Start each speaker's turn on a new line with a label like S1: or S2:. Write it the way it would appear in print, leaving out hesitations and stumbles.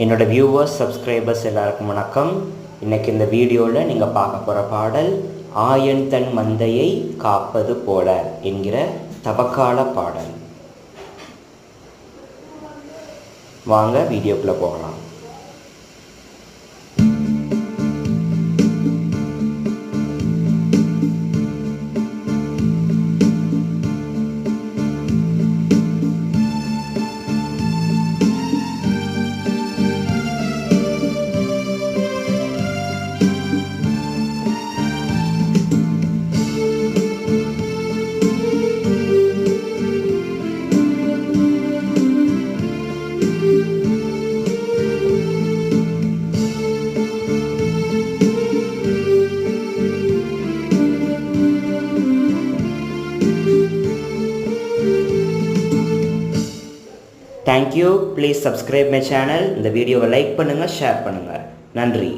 S1: என்னோட viewers subscribers எல்லாருக்கும் வணக்கம். இன்றைக்கி இந்த வீடியோவில் நீங்கள் பார்க்க போகிற பாடல் ஆயன் தன் மந்தையை காப்பது போல என்கிற தவக்கால பாடல். வாங்க வீடியோக்குள்ளே போகலாம். Thank you. Please subscribe my channel. இந்த வீடியோவை லைக் பண்ணுங்கள், ஷேர் பண்ணுங்கள். நன்றி.